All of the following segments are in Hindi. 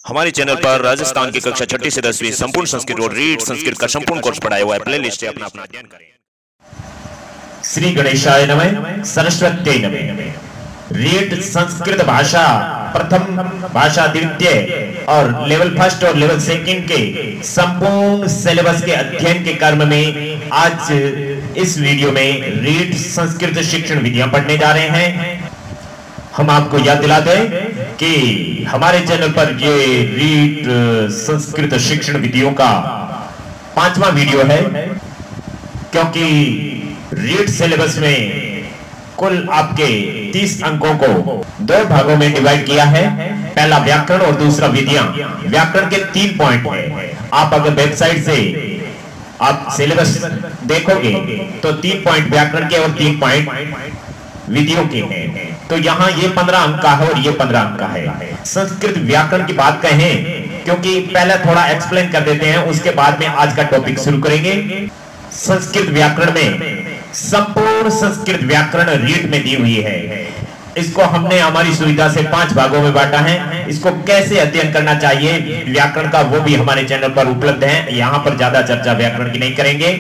हमारे चैनल पर राजस्थान की कक्षा 6ठी से 10वीं संपूर्ण संस्कृत और रीड संस्कृत का संपूर्ण कोर्स पढ़ाया हुआ है। प्लेलिस्ट से अपना अध्ययन करें। श्री गणेशाय नमः, सरस्वती नमः। रीड संस्कृत भाषा प्रथम, भाषा द्वितीय और लेवल फर्स्ट और लेवल सेकंड के संपूर्ण सिलेबस के अध्ययन के क्रम में आज इस वीडियो में रीड संस्कृत शिक्षण विधियां पढ़ने जा रहे हैं। हम आपको याद दिला दें कि हमारे चैनल पर ये रीड संस्कृत शिक्षण विधियों का 5वां वीडियो है, क्योंकि रीड सिलेबस में कुल आपके 30 अंकों को 2 भागों में डिवाइड किया है। पहला व्याकरण और दूसरा विधियां। व्याकरण के 3 पॉइंट है। आप अगर वेबसाइट से आप सिलेबस देखोगे तो 3 पॉइंट व्याकरण के और 3 पॉइंट विधियों के हैं। तो यहाँ ये 15 अंक का है और ये 15 अंक का है। संस्कृत व्याकरण की बात कहें, क्योंकि पहले थोड़ा एक्सप्लेन कर देते हैं, उसके बाद में आज का टॉपिक शुरू करेंगे। संस्कृत व्याकरण में संपूर्ण संस्कृत व्याकरण रीड में दी हुई है। इसको हमने हमारी सुविधा से 5 भागों में बांटा है। इसको कैसे अध्ययन करना चाहिए व्याकरण का, वो भी हमारे चैनल पर उपलब्ध है। यहाँ पर ज्यादा चर्चा व्याकरण की नहीं करेंगे।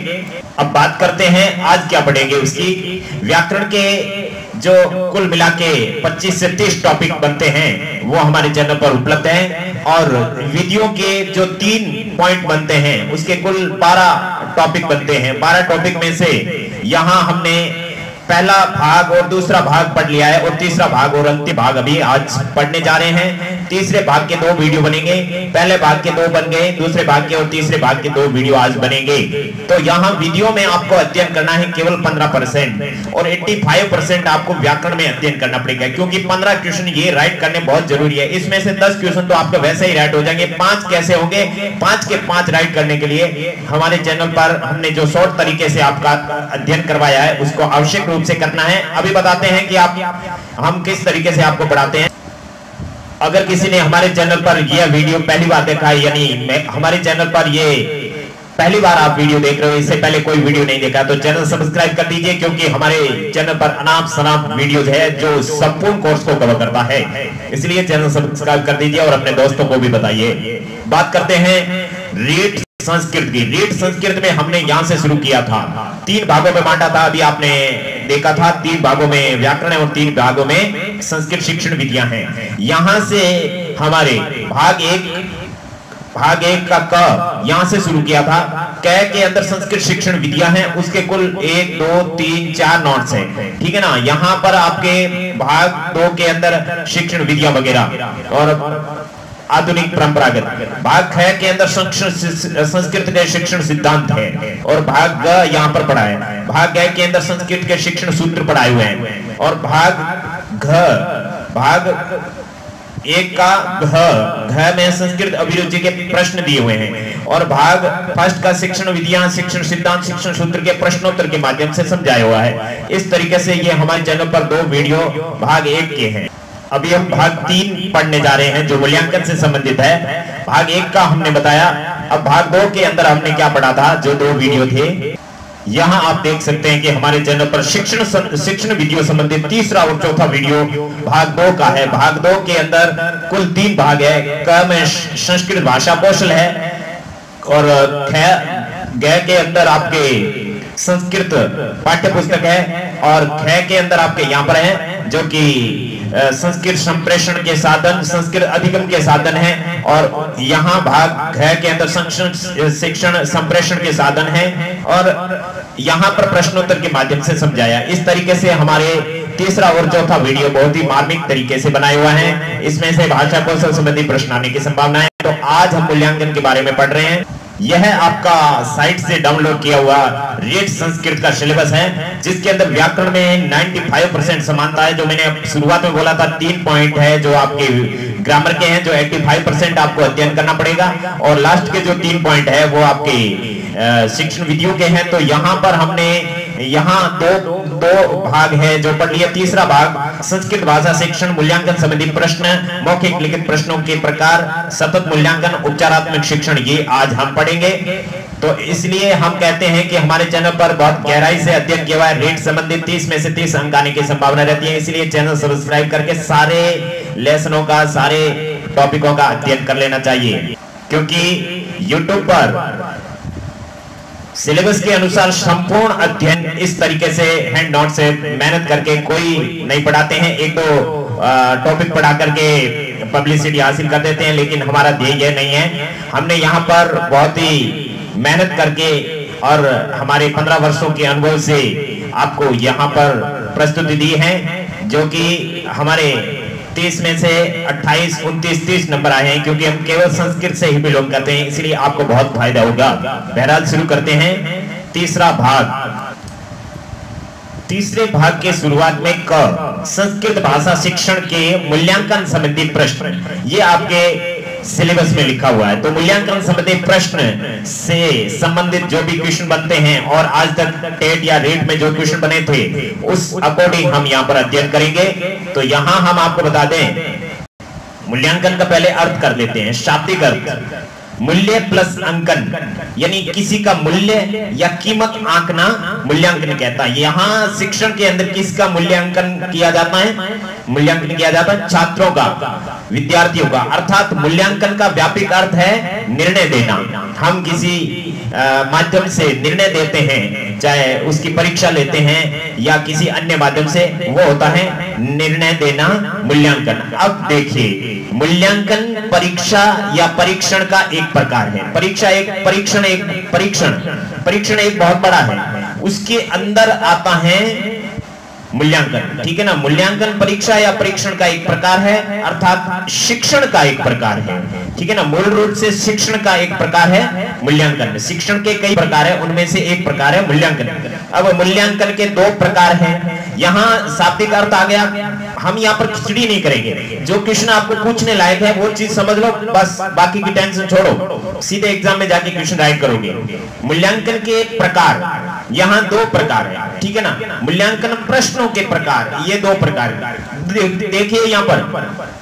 अब बात करते हैं आज क्या पढ़ेंगे उसकी। व्याकरण के जो कुल मिला के 25 से 30 टॉपिक बनते हैं वो हमारे चैनल पर उपलब्ध हैं, और विधियों के जो 3 पॉइंट बनते हैं उसके कुल 12 टॉपिक बनते हैं। 12 टॉपिक में से यहाँ हमने पहला भाग और दूसरा भाग पढ़ लिया है, और तीसरा भाग और अंतिम भाग अभी आज पढ़ने जा रहे हैं। तीसरे भाग के 2 वीडियो बनेंगे। पहले भाग के 2 बन गए, दूसरे भाग के और तीसरे भाग के 2 वीडियो आज बनेंगे। तो यहाँ वीडियो में आपको अध्ययन करना है केवल 15%, और 85% आपको व्याकरण में अध्ययन करना पड़ेगा, क्योंकि 15 क्वेश्चन ये राइट करने बहुत जरूरी है। इसमें से 10 क्वेश्चन तो आपके वैसे ही राइट हो जाएंगे। 5 कैसे होंगे? 5 के 5 राइट करने के लिए हमारे चैनल पर हमने जो शॉर्ट तरीके से आपका अध्ययन करवाया है उसको आवश्यक रूप से करना है। अभी बताते हैं कि हम किस तरीके से आपको पढ़ाते हैं। अगर किसी ने हमारे चैनल पर यह वीडियो पहली बार देखा है, यानी हमारे चैनल पर ये पहली बार आप वीडियो देख रहे हो, इससे पहले कोई वीडियो नहीं देखा, तो चैनल सब्सक्राइब कर दीजिए, क्योंकि हमारे चैनल पर अनाप शनाप वीडियोज है जो संपूर्ण कोर्स को कवर करता है। इसलिए चैनल सब्सक्राइब कर दीजिए और अपने दोस्तों को भी बताइए। बात करते हैं रीड संस्कृत की। रीड संस्कृत में हमने यहां से शुरू किया था। 3 भागों में बांटा था, अभी आपने देखा था। 3 भागों में व्याकरण और 3 भागों में संस्कृत शिक्षण विधियां हैं। यहां से हमारे भाग 1 का क यहां से शुरू किया था। क के अंदर संस्कृत शिक्षण विधियां हैं, उसके कुल 1 2 3 4 नोट्स हैं, ठीक है ना। यहां पर आपके भाग 2 के अंदर शिक्षण विधियां वगैरह और आधुनिक परंपरागत। भाग ख के अंदर संस्कृत के शिक्षण सिद्धांत है, और भाग ग यहाँ पर पढ़ा है। भाग ग के अंदर संस्कृत के शिक्षण सूत्र पढ़ाए हुए हैं, और भाग 1 का घ में संस्कृत अभिरुचि के प्रश्न दिए हुए हैं, और भाग फर्स्ट का शिक्षण विधियां, शिक्षण सिद्धांत, शिक्षण सूत्र के प्रश्नोत्तर के माध्यम से समझाया हुआ है। इस तरीके से ये हमारे चैनल पर 2 वीडियो भाग 1 के हैं। अभी हम भाग 3 पढ़ने जा रहे हैं जो मूल्यांकन से संबंधित है। भाग 1 का हमने बताया। अब भाग 2 के अंदर हमने क्या पढ़ा था, जो 2 वीडियो थे। यहाँ आप देख सकते हैं कि हमारे चैनल पर शिक्षण विधियों संबंधित तीसरा और चौथा वीडियो भाग 2 का है। भाग 2 के अंदर कुल 3 भाग है। क में संस्कृत भाषा कौशल है, और ग के अंदर आपके संस्कृत पाठ्य पुस्तक है, और ख के अंदर आपके यहाँ पर है जो कि संस्कृत संप्रेषण के साधन, संस्कृत अधिगम के साधन है, और यहाँ भाग घ के अंदर शिक्षण संप्रेषण के साधन है, और यहाँ पर प्रश्नोत्तर के माध्यम से समझाया। इस तरीके से हमारे तीसरा और चौथा वीडियो बहुत ही मार्मिक तरीके से बनाया हुआ है। इसमें से भाषा कौशल संबंधी प्रश्न आने की संभावना है। तो आज हम मूल्यांकन के बारे में पढ़ रहे हैं। यह आपका साइट से डाउनलोड किया हुआ रीड संस्कृत का सिलेबस है, जिसके अंदर व्याकरण में 95% समानता है। जो मैंने शुरुआत में बोला था 3 पॉइंट है जो आपके ग्रामर के हैं, जो 85% आपको अध्ययन करना पड़ेगा, और लास्ट के जो 3 पॉइंट है वो आपके शिक्षण विधियों के हैं। तो यहाँ पर हमने यहाँ दो भाग है जो पढ़ लिया। तीसरा भाग संस्कृत भाषा शिक्षण मूल्यांकन संबंधी प्रश्न, मौखिक लिखित प्रश्नों के प्रकार, सतत मूल्यांकन, उपचारात्मक शिक्षण, ये आज हम पढ़ेंगे। तो इसलिए हम कहते हैं कि हमारे चैनल पर बहुत गहराई से अध्ययन किया हुआ है। रेट संबंधित 30 में से 30 अंक आने की संभावना रहती है, इसलिए चैनल सब्सक्राइब करके सारे लेसनों का, सारे टॉपिकों का अध्ययन कर लेना चाहिए, क्योंकि YouTube पर सिलेबस के अनुसार संपूर्ण अध्ययन इस तरीके से हैंड नोट से मेहनत करके कोई नहीं पढ़ाते हैं। एक दो टॉपिक पढ़ा करके पब्लिसिटी हासिल कर देते हैं, लेकिन हमारा ध्येय यह नहीं है। हमने यहाँ पर बहुत ही मेहनत करके और हमारे 15 वर्षों के अनुभव से आपको यहाँ पर प्रस्तुति दी है, जो कि हमारे 30 में से 28, 29, 30 नंबर आए हैं, क्योंकि हम केवल संस्कृत से ही बिलोंग करते हैं, इसलिए आपको बहुत फायदा होगा। बहरहाल शुरू करते हैं तीसरा भाग। तीसरे भाग के शुरुआत में क संस्कृत भाषा शिक्षण के मूल्यांकन संबंधी प्रश्न, ये आपके सिलेबस में लिखा हुआ है। तो मूल्यांकन संबंधी प्रश्न से संबंधित जो भी क्वेश्चन बनते हैं और आज तक टेट या रेट में जो क्वेश्चन बने थे उस अकॉर्डिंग हम यहाँ पर अध्ययन करेंगे। तो यहाँ हम आपको बता दें, मूल्यांकन का पहले अर्थ कर लेते हैं। शाब्दिक अर्थ, मूल्य प्लस अंकन, यानी किसी का मूल्य या कीमत आंकना मूल्यांकन कहता है। यहाँ शिक्षण के अंदर किसका मूल्यांकन किया जाता है? मूल्यांकन किया जाता है छात्रों का, विद्यार्थियों का। अर्थात मूल्यांकन का व्यापक अर्थ है निर्णय देना। हम किसी माध्यम से निर्णय देते हैं, चाहे उसकी परीक्षा लेते हैं या किसी अन्य माध्यम से, वो होता है निर्णय देना, मूल्यांकन। अब देखिए, मूल्यांकन परीक्षा या परीक्षण का एक प्रकार है। परीक्षा एक, परीक्षण एक बहुत बड़ा है, उसके अंदर आता है मूल्यांकन। ठीक है ना, मूल्यांकन परीक्षा या परीक्षण का एक प्रकार है, अर्थात शिक्षण का एक प्रकार है। ठीक है ना, मूल रूप से शिक्षण का एक प्रकार है मूल्यांकन। शिक्षण के कई प्रकार है, उनमें से एक प्रकार है मूल्यांकन। अब मूल्यांकन के दो प्रकार हैं। यहाँ शाब्दिक अर्थ आ गया। हम यहाँ पर खिचड़ी नहीं करेंगे, जो क्वेश्चन आपको पूछने लायक है वो चीज समझ लो, बस बाकी की टेंशन छोड़ो, सीधे एग्जाम में जाके क्वेश्चन राइट करोगे। मूल्यांकन के प्रकार यहाँ दो प्रकार है। ठीक है ना, मूल्यांकन प्रश्नों के प्रकार, ये दो प्रकार। देखिए यहाँ पर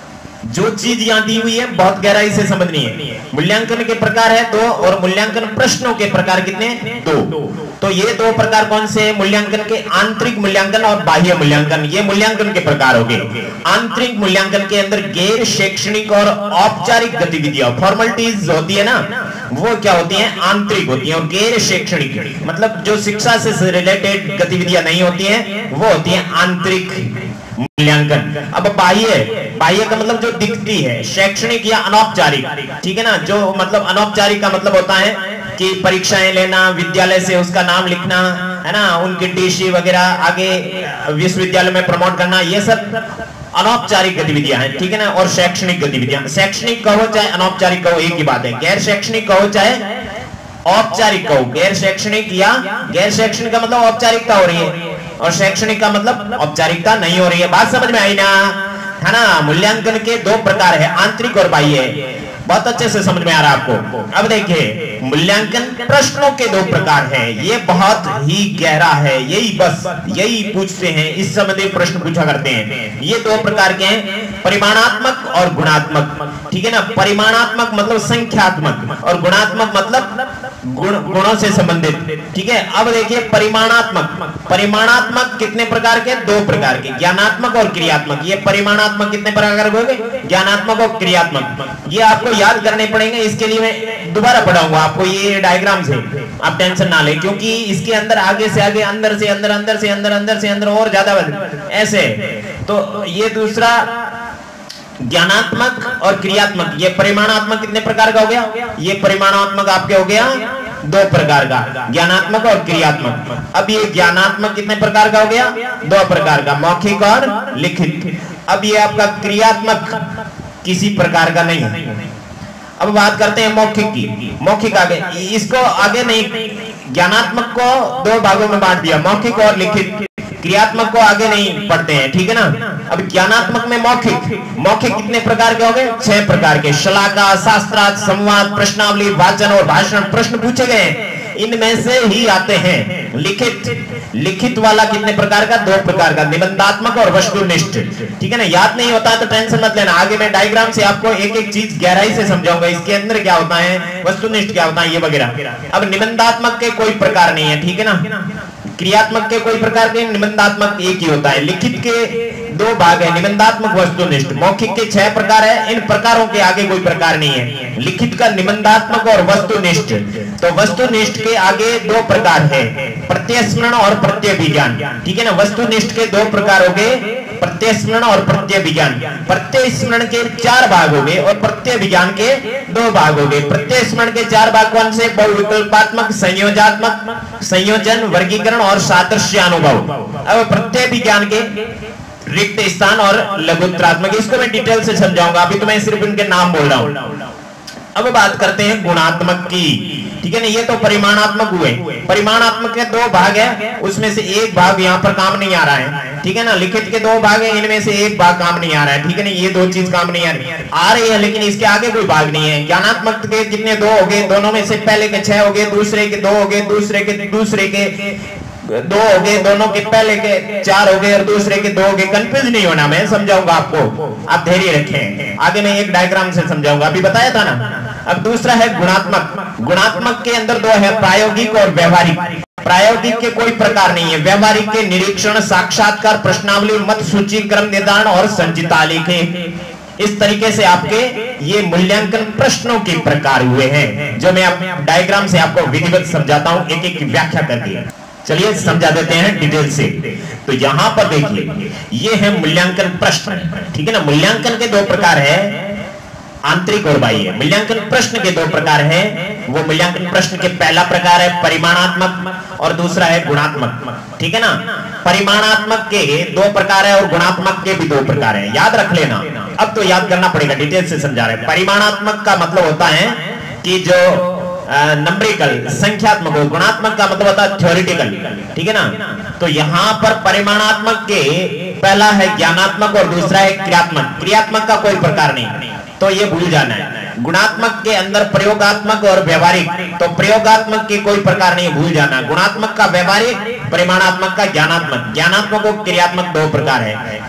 जो चीज यहाँ दी हुई है बहुत गहराई से समझनी है। मूल्यांकन के प्रकार है दो, और मूल्यांकन प्रश्नों के प्रकार कितने? दो। तो ये दो प्रकार कौन से? मूल्यांकन के आंतरिक मूल्यांकन और बाह्य मूल्यांकन, ये मूल्यांकन के प्रकार हो गए। आंतरिक मूल्यांकन के अंदर गैर शैक्षणिक और औपचारिक गतिविधियां, फॉर्मेलिटीज होती है ना, वो क्या होती हैं? आंतरिक होती हैं। और गैर शैक्षणिक मतलब जो शिक्षा से रिलेटेड गतिविधियां नहीं होती हैं, वो होती है आंतरिक मूल्यांकन। अब बाह्य का मतलब जो दिखती है, शैक्षणिक या अनौपचारिक। ठीक है ना, जो मतलब अनौपचारिक का मतलब होता है कि परीक्षाएं लेना, विद्यालय से उसका नाम लिखना, है ना, उनकी टीसी वगैरह आगे विश्वविद्यालय में प्रमोट करना, ये सब अनौपचारिक गतिविधियां हैं। ठीक है ना, और शैक्षणिक गतिविधियां, शैक्षणिक कहो चाहे अनौपचारिक कहो एक ही बात है। गैर शैक्षणिक कहो चाहे औपचारिक कहो, गैर शैक्षणिक या गैर शैक्षणिक का मतलब औपचारिकता हो रही है और शैक्षणिक का मतलब औपचारिकता नहीं हो रही है। बात समझ में आई ना? है ना, मूल्यांकन के दो प्रकार है, आंतरिक और बाह्य। बहुत अच्छे से समझ में आ रहा है आपको। अब देखिए, मूल्यांकन प्रश्नों के दो प्रकार है, ये बहुत ही गहरा है, यही पूछते हैं, इस संबंधी प्रश्न पूछा करते हैं। ये दो प्रकार के हैं, परिमाणात्मक और गुणात्मक। ठीक है ना, परिमाणात्मक मतलब संख्यात्मक और गुणात्मक मतलब गुणों से संबंधित। ठीक है, अब देखिए परिमाणात्मक कितने प्रकार के? दो प्रकार के, ज्ञानात्मक और क्रियात्मक। ये परिमाणात्मक कितने प्रकार के हो गए? ज्ञानात्मक और क्रियात्मक। ये आपको याद करने पड़ेंगे, इसके लिए मैं दोबारा पढ़ाऊंगा आपको ये डायग्राम से, आप टेंशन ना लें, क्योंकि इसके अंदर आगे से आगे, अंदर से अंदर, अंदर से अंदर, अंदर से अंदर और ज्यादा ऐसे। तो ये दूसरा ज्ञानात्मक और क्रियात्मक। ये परिमाणात्मक कितने प्रकार का हो गया? ये परिमाणात्मक आपके हो गया दो प्रकार का, ज्ञानात्मक और क्रियात्मक। अब ये ज्ञानात्मक कितने प्रकार का हो गया? दो प्रकार का, मौखिक और लिखित। अब ये आपका क्रियात्मक किसी प्रकार का नहीं है। अब बात करते हैं मौखिक की। मौखिक आगे, इसको आगे नहीं, ज्ञानात्मक को दो भागों में बांट दिया, मौखिक और लिखित। क्रियात्मक को आगे नहीं पढ़ते हैं। ठीक है ना, अब ज्ञानात्मक में मौखिक कितने प्रकार के हो गए? 6 प्रकार के, शलाका, शास्त्रार्थ, संवाद, प्रश्नावली, वाचन और भाषण। प्रश्न पूछे गए, इनमें से ही आते हैं लिखित वाला कितने प्रकार का? 2 प्रकार का, निबंधात्मक और वस्तुनिष्ठ। ठीक है ना, याद नहीं होता तो टेंशन मत लेना, आगे मैं डायग्राम से आपको एक एक चीज गहराई से समझाऊंगा, इसके अंदर क्या होता है, वस्तुनिष्ठ क्या होता है, ये वगैरह। अब निबंधात्मक के कोई प्रकार नहीं है। ठीक है ना, क्रियात्मक के कोई प्रकार के, निबंधात्मक एक ही होता है। लिखित के दो भाग है, निबंधात्मक वस्तुनिष्ठ। मौखिक के 6 प्रकार है, इन प्रकारों के आगे कोई प्रकार नहीं है। लिखित का निबंधात्मक और वस्तुनिष्ठ। तो वस्तुनिष्ठ के आगे 2 प्रकार है, प्रत्यय स्मरण और प्रत्यय विज्ञान। ठीक है ना, वस्तुनिष्ठ के 2 प्रकार हो गए, प्रत्यय स्मरण और प्रत्यय विज्ञान। प्रत्यय स्मरण के 4 भाग हो गए और प्रत्यय विज्ञान के 2 भाग हो गए। प्रत्यय स्मरण के 4 भाग कौन से? बहुविकल्पात्मक, संयोजनात्मक, संयोजन, वर्गीकरण और सादृश्यानुभव। अब प्रत्यय विज्ञान के रिक्त स्थान और लघुत्रात्मक, इसको मैं डिटेल से समझाऊंगा, अभी तो मैं सिर्फ इनके नाम बोल रहा हूं। अब बात करते हैं गुणात्मक की। ठीक है ना, ये तो परिमाणात्मक हुए। परिमाणात्मक के 2 भाग है, उसमें से एक भाग यहाँ पर काम नहीं आ रहा है। ठीक है ना, लिखित के 2 भाग है, इनमें से एक भाग काम नहीं आ रहा है। ठीक है ना, ये 2 चीज काम नहीं आ रही है, लेकिन इसके आगे कोई भाग नहीं है। ज्ञानात्मक के कितने 2 हो गए, दोनों में से पहले के 6 हो गए, दूसरे के 2 हो गए, दूसरे के 2 हो गए, दोनों के पहले के 4 हो गए और दूसरे के 2 हो गए। कंफ्यूज नहीं होना, मैं समझाऊंगा आपको, आप धैर्य रखें, आगे मैं एक डायग्राम से समझाऊंगा, अभी बताया था ना। अब दूसरा है गुणात्मक। गुणात्मक के अंदर 2 है, प्रायोगिक और व्यवहारिक। प्रायोगिक के कोई प्रकार नहीं है, व्यवहारिक के निरीक्षण, साक्षात्कार, प्रश्नावली, मत सूची, क्रम निर्धारण और संचित आलेख। इस तरीके से आपके ये मूल्यांकन प्रश्नों के प्रकार हुए हैं, जो मैं डायग्राम से आपको विधिवत समझाता हूं, एक एक की व्याख्या करके। चलिए समझा देते हैं डिटेल से। तो यहां पर देखिए, ये है मूल्यांकन प्रश्न। ठीक है ना, मूल्यांकन के 2 प्रकार है, आंतरिक और बाह्य। मूल्यांकन प्रश्न के 2 प्रकार है। वो मूल्यांकन प्रश्न के पहला प्रकार है परिमाणात्मक और दूसरा है गुणात्मक। ठीक है ना, परिमाणात्मक के 2 प्रकार है और गुणात्मक के भी 2 प्रकार है, याद रख लेना। अब तो याद करना पड़ेगा, डिटेल से समझा रहे हैं। परिमाणात्मक का मतलब होता है कि जो नंबरिकल, संख्यात्मक हो। गुणात्मक का मतलब होता है थ्योरेटिकल। ठीक है ना, तो यहां पर परिमाणात्मक के पहला है ज्ञानात्मक और दूसरा है क्रियात्मक। क्रियात्मक का कोई प्रकार नहीं, तो ये भूल जाना है। गुणात्मक के अंदर प्रयोगात्मक और व्यवहारिक, तो प्रयोगात्मक के कोई प्रकार नहीं, भूल जाना। गुणात्मक का व्यवहारिक, परिमाणात्मक का ज्ञानात्मक। ज्ञानात्मक और क्रियात्मक 2 प्रकार है।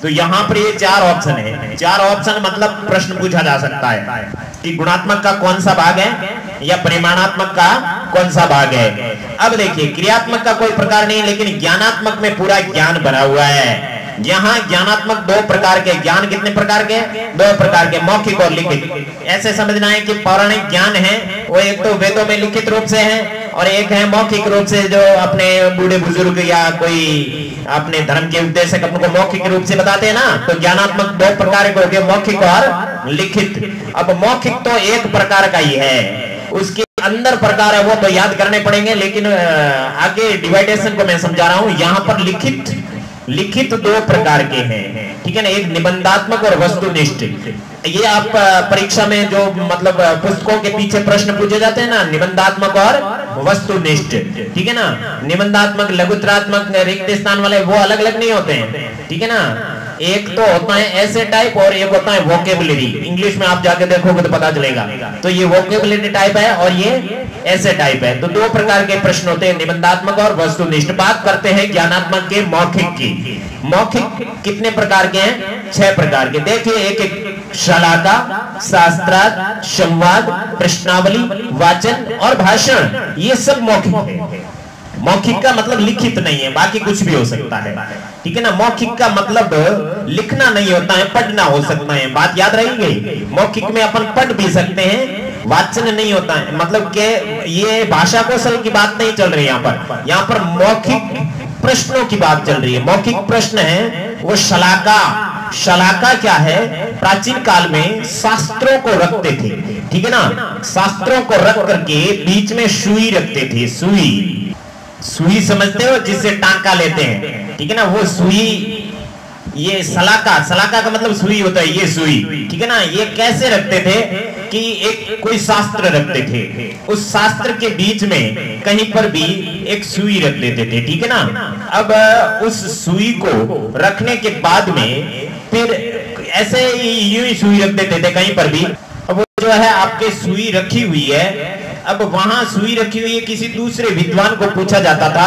तो यहां पर ये 4 ऑप्शन है। 4 ऑप्शन मतलब प्रश्न पूछा जा सकता है कि गुणात्मक का कौन सा भाग है या परिमाणात्मक का कौन सा भाग है। अब देखिए, क्रियात्मक का कोई प्रकार नहीं, लेकिन ज्ञानात्मक में पूरा ज्ञान भरा हुआ है। यहाँ ज्ञानात्मक 2 प्रकार के, ज्ञान कितने प्रकार के? 2 प्रकार के, मौखिक और लिखित। ऐसे समझना है कि पौराणिक ज्ञान है वो एक तो वेदों में लिखित रूप से है, और एक है मौखिक रूप से, जो अपने बूढ़े बुजुर्ग या कोई अपने धर्म के उपदेशक अपने को मौखिक रूप से बताते हैं ना। तो ज्ञानात्मक 2 प्रकार के हो गए, मौखिक और लिखित। अब मौखिक तो एक प्रकार का ही है, उसके अंदर प्रकार है वो तो याद करने पड़ेंगे, लेकिन आगे डिवाइडेशन को मैं समझा रहा हूं। यहाँ पर लिखित 2 प्रकार के हैं। ठीक है ना, एक निबंधात्मक और वस्तुनिष्ठ। ये आप परीक्षा में जो मतलब पुस्तकों के पीछे प्रश्न पूछे जाते हैं ना, निबंधात्मक और वस्तुनिष्ठ। ठीक है ना, निबंधात्मक, लघुत्रात्मक, रिक्त स्थान वाले वो अलग अलग नहीं होते हैं। ठीक है ना, एक तो होता है ऐसे टाइप और एक होता है वोकेबुलरी। इंग्लिश में आप जाके देखोगे तो पता चलेगा। तो ये वोकेबुलरी टाइप है और ये ऐसे टाइप है। तो 2 प्रकार के प्रश्न होते हैं, निबंधात्मक और वस्तुनिष्ठ। बात करते हैं ज्ञानात्मक के, मौखिक की। मौखिक कितने प्रकार के हैं? 6 प्रकार के। देखिए एक एक, शलाका, शास्त्रार्थ, संवाद, प्रश्नावली, वाचन और भाषण, ये सब मौखिक है। मौखिक का मतलब लिखित नहीं है, बाकी कुछ भी हो सकता है। ठीक है ना, मौखिक का मतलब लिखना नहीं होता है, पढ़ना हो सकता है। बात याद रही गई, मौखिक में अपन पढ़ भी सकते हैं, वाचन नहीं होता है। मतलब कि ये भाषा कौशल की बात नहीं चल रही यहाँ पर मौखिक प्रश्नों की बात चल रही है। मौखिक प्रश्न है वो शलाका। शलाका क्या है? प्राचीन काल में शास्त्रों को रखते थे। ठीक है ना, शास्त्रों को रख करके बीच में सुई रखते थे। सुई समझते हो, जिससे टांका लेते हैं। ठीक है ना, वो सुई, ये सलाका का मतलब सुई होता है, ये सुई। ठीक है ना, ये कैसे रखते थे कि एक कोई शास्त्र रखते थे, उस शास्त्र के बीच में कहीं पर भी एक सुई रख देते थे। ठीक है ना, अब उस सुई को रखने के बाद में फिर ऐसे यूं ही सुई रख देते थे कहीं पर भी। अब वो जो है आपके सुई रखी हुई है, अब वहां सुई रखी हुई है, किसी दूसरे विद्वान को पूछा जाता था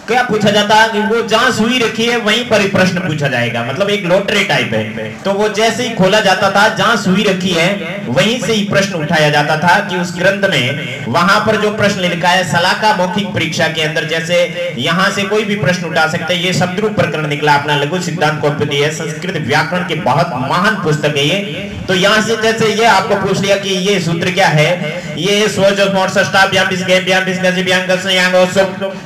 क्या पूछा जाता है कि वो जहां सुई रखी है वहीं पर ही प्रश्न पूछा जाएगा, मतलब एक लॉटरी टाइप है। तो वो जैसे ही खोला जाता था, जहां सुई रखी है वहीं से ही प्रश्न उठाया जाता था कि उस ग्रंथ में वहां पर जो प्रश्न लिखा है सलाका मौखिक परीक्षा के अंदर, जैसे यहां से कोई भी प्रश्न उठा सकते हैं। ये शब्दरूप प्रकरण निकला अपना लघु सिद्धांत कौमुदी है, संस्कृत व्याकरण की बहुत महान पुस्तक है ये। तो यहां से जैसे ये आपको पूछ लिया कि ये सूत्र क्या है, ये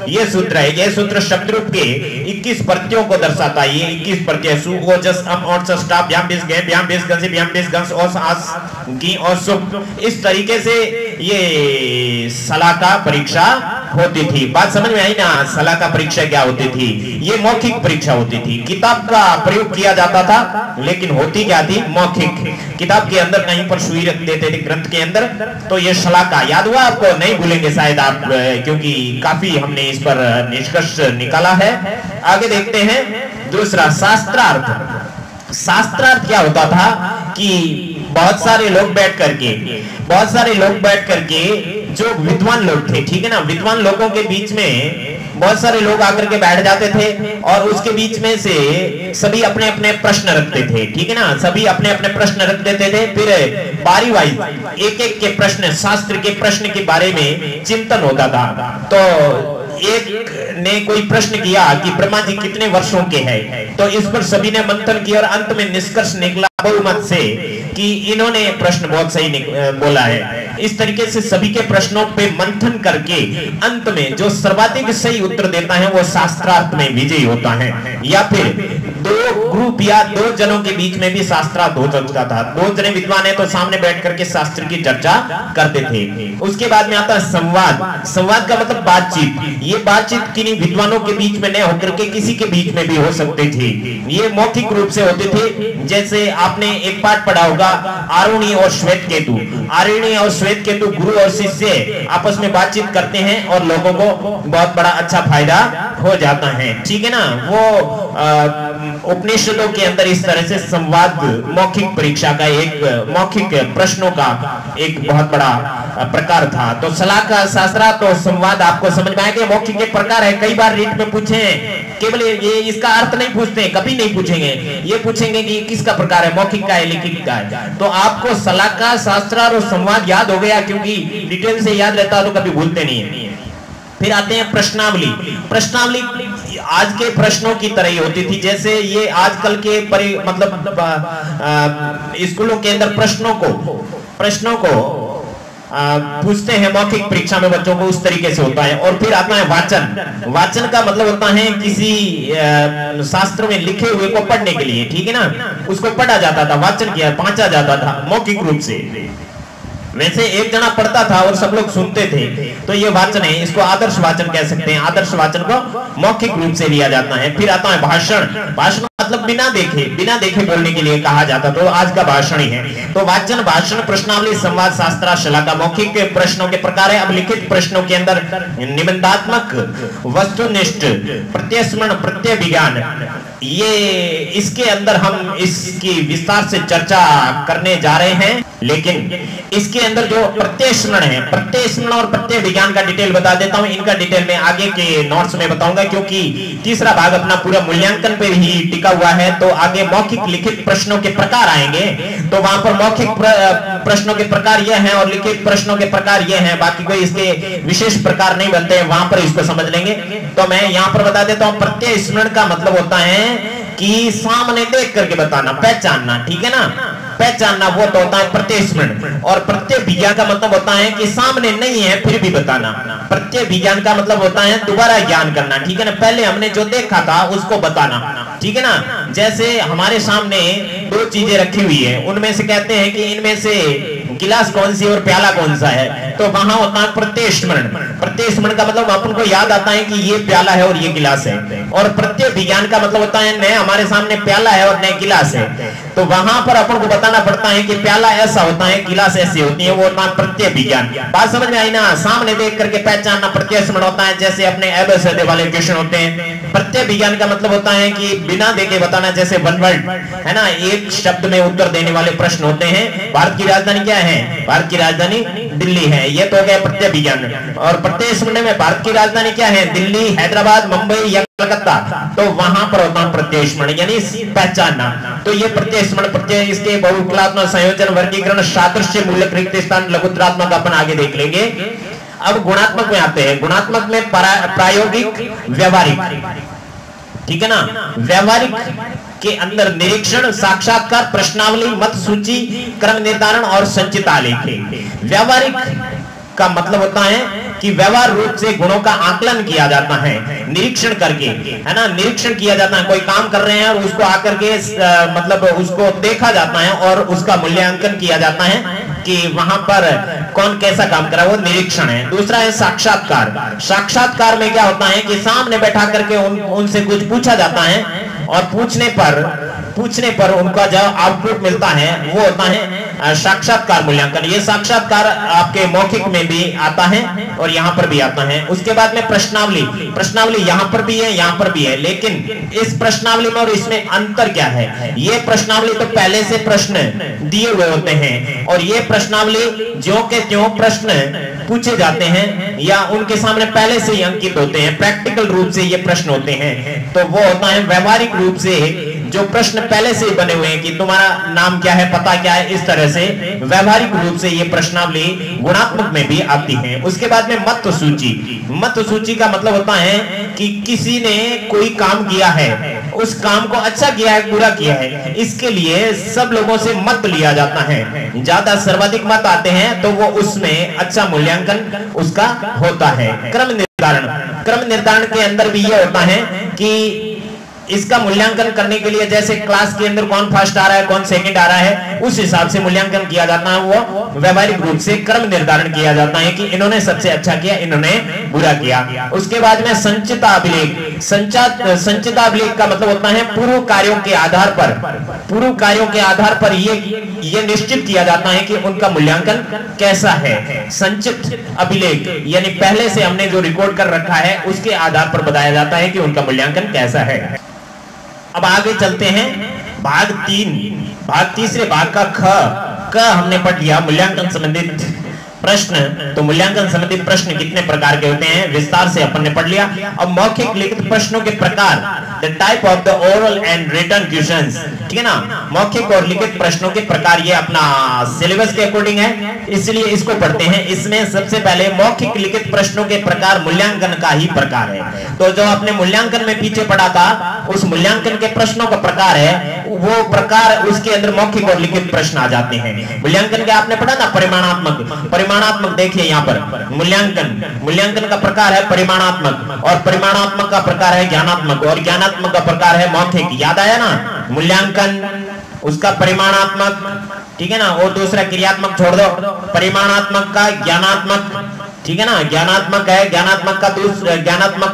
ये सूत्र है, ये सूत्र शब्दरूप के 21 प्रतियों को दर्शाता है। ये 21 प्रतियां सु ओजस अम और स्टाप याम बिस गे याम बिस गंस याम बिस गंस ओस आस गी और सुप, इस तरीके से ये सलाका परीक्षा होती थी। बात समझ में आई ना? सलाका परीक्षा क्या होती थी? ये मौखिक परीक्षा होती थी। किताब का प्रयोग किया जाता था लेकिन होती क्या थी? मौखिक। किताब के अंदर कहीं पर सुई रख देते थे ग्रंथ के अंदर, तो ये सलाका याद हुआ आपको? नहीं भूलेंगे शायद आप, क्योंकि काफी हमने इस पर निष्कर्ष निकाला है। आगे देखते हैं दूसरा, शास्त्रार्थ। शास्त्रार्थ क्या होता था कि बहुत सारे लोग बैठ करके जो विद्वान लोग थे, ठीक है ना, विद्वान लोगों के बीच में बहुत सारे लोग आकर के बैठ जाते थे और उसके बीच में से सभी अपने अपने प्रश्न रखते थे, ठीक है ना, सभी अपने अपने प्रश्न रख देते थे। फिर बारी वाइज एक एक के प्रश्न, शास्त्र के प्रश्न के बारे में चिंतन होता था। तो एक ने कोई प्रश्न किया कि ब्रह्मा जी कितने वर्षों के हैं, तो इस पर सभी ने मंथन किया और अंत में निष्कर्ष निकला बहुमत से कि इन्होंने प्रश्न बहुत सही बोला है। इस तरीके से सभी के प्रश्नों पे मंथन करके अंत में जो सर्वाधिक सही उत्तर देता है वो शास्त्रार्थ में विजयी होता है। या फिर दो ग्रुप या दो जनों के बीच में भी शास्त्रार्थ हो सकता था। दो जने विद्वान है तो सामने बैठ करके शास्त्र की चर्चा करते थे। उसके बाद में आता है संवाद। संवाद का मतलब बातचीत। ये बातचीत किन्हीं विद्वानों के बीच में न होकर के किसी के बीच में भी हो सकते थे। ये मौखिक रूप से होते थे। जैसे आपने एक पाठ पढ़ा होगा आरुणी और श्वेत केतु। आरुणी और श्वेत केतु गुरु और शिष्य आपस में बातचीत करते हैं और लोगों को बहुत बड़ा अच्छा फायदा हो जाता है, ठीक है ना। वो उपनिषदों के अंदर इस तरह से संवाद मौखिक परीक्षा का एक मौखिक प्रश्नों का एक बहुत बड़ा प्रकार था। तो सलाका शास्त्रा तो संवाद आपको समझ में आएगा। मौखिक के प्रकार है, कई बार रीट में पूछे, केवल ये इसका अर्थ नहीं पूछते, कभी नहीं पूछेंगे, ये पूछेंगे कि किसका प्रकार है, मौखिक का है लिखित का है। तो आपको सलाका शास्त्र और संवाद याद हो गया, क्योंकि डिटेल से याद रहता तो कभी भूलते नहीं है। फिर आते हैं प्रश्नावली। प्रश्नावली आज के प्रश्नों की तरह ही होती थी। जैसे ये आजकल के मतलब स्कूलों के अंदर प्रश्नों को पूछते हैं मौखिक परीक्षा में बच्चों को, उस तरीके से होता है। और फिर आता है वाचन। वाचन का मतलब होता है किसी शास्त्र में लिखे हुए को पढ़ने के लिए, ठीक है ना, उसको पढ़ा जाता था, वाचन किया, पहुंचा जाता था मौखिक रूप से। वैसे एक जना पढ़ता था और सब लोग सुनते थे, तो ये वाचन है। इसको आदर्श वाचन कह सकते हैं। आदर्श वाचन को मौखिक रूप से लिया जाता है। फिर आता है भाषण। भाषण मतलब बिना देखे बोलने के लिए कहा जाता, तो आज का भाषण ही है। तो वाचन, भाषण, प्रश्नावली, संवाद, शास्त्र, शलाका मौखिक प्रश्नों के प्रकार है। अब लिखित प्रश्नों के अंदर निबंधात्मक, वस्तुनिष्ठ, प्रत्ययस्मरण, प्रत्यय विज्ञान, ये इसके अंदर हम इसकी विस्तार से चर्चा करने जा रहे हैं। लेकिन इसके अंदर जो प्रत्यय स्मरण है, प्रत्यय स्मरण और प्रत्यय विज्ञान का डिटेल बता देता हूं। इनका डिटेल में आगे के नोट्स में बताऊंगा, क्योंकि तीसरा भाग अपना पूरा मूल्यांकन पे ही टिका हुआ है। तो आगे मौखिक लिखित प्रश्नों के प्रकार आएंगे, तो वहां पर मौखिक प्रश्नों के प्रकार ये हैं और लिखित प्रश्नों के प्रकार ये हैं। बाकी कोई इसके विशेष प्रकार नहीं बनते हैं, वहां पर इसको समझ लेंगे। तो मैं यहां पर बता देता हूं, प्रत्यय स्मरण का मतलब होता है कि सामने देख करके बताना, पहचानना, ठीक है ना, पहचानना, वो तो होता है प्रत्यय स्मरण। और प्रत्यय विज्ञान का मतलब होता है कि सामने नहीं है फिर भी बताना। प्रत्यय विज्ञान का मतलब होता है दोबारा ज्ञान करना, ठीक है ना, पहले हमने जो देखा था उसको बताना, ठीक है ना। जैसे हमारे सामने दो चीजें रखी हुई है, उनमें से कहते हैं कि इनमें से गिलास कौन सी और प्याला कौन सा है, तो वहां होता है प्रत्यय स्मरण। प्रत्यय स्मरण का मतलब अपन को याद आता है कि ये प्याला है और ये गिलास है। और प्रत्यय विज्ञान का मतलब होता है न हमारे सामने प्याला है और न गिलास है, तो वहां पर अपन को बताना पड़ता है कि प्याला ऐसा होता है, गिलास ऐसी होती है, वो होता है प्रत्यय विज्ञान। बात समझ में आई ना? सामने देख करके पहचानना प्रत्यय स्मरण होता है। जैसे अपने एबीसीडी वाले क्वेश्चन होते हैं। प्रत्यय विज्ञान का मतलब होता है कि बिना देखे बताना, जैसे वन वर्ड है ना, एक शब्द में उत्तर देने वाले प्रश्न होते हैं। भारत की राजधानी क्या है? भारत की राजधानी दिल्ली है। ये तो हो गया प्रत्यय विज्ञान। और प्रत्यय स्मरण में भारत की राजधानी क्या है? दिल्ली, हैदराबाद, मुंबई या कलकत्ता, तो वहां पर होता है प्रत्यय स्मरण यानी पहचानना। तो ये प्रत्यय स्मरण, प्रत्यय, इसके बहुविकलात्मक संयोजन, वर्गीकरण, सादृश्य, मूलक, रिक्त स्थान, लघुत्रात्मक अपन आगे देख लेंगे। अब गुणात्मक में आते हैं। गुणात्मक में प्रायोगिक, व्यवहारिक, ठीक है ना। व्यवहारिक के अंदर निरीक्षण, साक्षात्कार, प्रश्नावली, मत सूची, क्रम निर्धारण और संचित आलेख। व्यवहारिक का मतलब होता है कि व्यवहार रूप से गुणों का आकलन किया जाता है निरीक्षण करके, है ना। निरीक्षण किया जाता है, कोई काम कर रहे हैं और उसको आकर के मतलब उसको देखा जाता है और उसका मूल्यांकन किया जाता है कि वहां पर कौन कैसा काम कर रहा है, वो निरीक्षण है। दूसरा है साक्षात्कार। साक्षात्कार में क्या होता है कि सामने बैठा करके उनसे कुछ पूछा जाता है और पूछने पर उनका जो आउटपुट मिलता है वो होता है साक्षात्कार मूल्यांकन। ये साक्षात्कार आपके मौखिक में भी आता है और यहाँ पर भी आता है। उसके बाद में प्रश्नावली। प्रश्नावली यहाँ पर भी है, यहाँ पर भी है, लेकिन इस प्रश्नावली में और इसमें अंतर क्या है? ये प्रश्नावली तो पहले से प्रश्न दिए हुए होते हैं और ये प्रश्नावली ज्यों के त्यों प्रश्न पूछे जाते हैं या उनके सामने पहले से ही अंकित होते हैं, प्रैक्टिकल रूप से ये प्रश्न होते हैं। तो वो होता है व्यवहारिक रूप से जो प्रश्न पहले से ही बने हुए हैं कि तुम्हारा नाम क्या है, पता क्या है, इस तरह से व्यवहारिक रूप से ये प्रश्नावली गुणात्मक में भी आती है। उसके बाद में मत सूची। मत सूची का मतलब होता है कि किसी ने कोई काम किया है, उस काम को अच्छा किया है, बुरा किया है, इसके लिए सब लोगों से मत लिया जाता है। ज्यादा सर्वाधिक मत आते हैं तो वो उसमें अच्छा मूल्यांकन उसका होता है। क्रम निर्धारण। क्रम निर्धारण के अंदर भी ये होता है कि इसका मूल्यांकन करने के लिए जैसे क्लास के अंदर कौन फर्स्ट आ रहा है, कौन सेकंड आ रहा है, उस हिसाब से मूल्यांकन किया जाता है। वो व्यवहारिक रूप से क्रम निर्धारण किया जाता है कि इन्होंने सबसे अच्छा किया, इन्होंने बुरा किया। उसके बाद में संचिताभिलेख। संचिताभिलेख का मतलब होता है पूर्व कार्यों के आधार पर ये निश्चित किया जाता है कि उनका मूल्यांकन कैसा है। संचित अभिलेख यानी पहले से हमने जो रिकॉर्ड कर रखा है उसके आधार पर बताया जाता है कि उनका मूल्यांकन कैसा है। अब आगे चलते हैं भाग 3। तीसरे भाग का ख हमने पढ़ लिया, मूल्यांकन संबंधित प्रश्न। तो मूल्यांकन संबंधित प्रश्न कितने प्रकार के होते हैं विस्तार से अपन ने पढ़ लिया। अब मौखिक लिखित प्रश्नों के प्रकार, the type of the oral and written questions, ठीक है ना। मौखिक और लिखित प्रश्नों के प्रकार ये अपना सिलेबस के अकॉर्डिंग है, इसलिए इसको पढ़ते हैं। इसमें सबसे पहले मौखिक लिखित प्रश्नों के प्रकार मूल्यांकन का ही प्रकार है। तो जो आपने मूल्यांकन में पीछे पढ़ा था उस मूल्यांकन के प्रश्नों का प्रकार है, वो प्रकार उसके अंदर मौखिक और लिखित प्रश्न आ जाते हैं। मूल्यांकन के आपने पढ़ा ना परिमाणात्मक देखिए यहाँ पर मूल्यांकन का प्रकार है परिमाणात्मक और परिमाणात्मक का प्रकार है ज्ञानात्मक और ज्ञानात्मक का प्रकार है मौखिक। याद आया ना, मूल्यांकन उसका परिमाणात्मक, ठीक है ना, और दूसरा क्रियात्मक छोड़ दो, परिमाणात्मक का ज्ञानात्मक, ठीक है ना। ज्ञानात्मक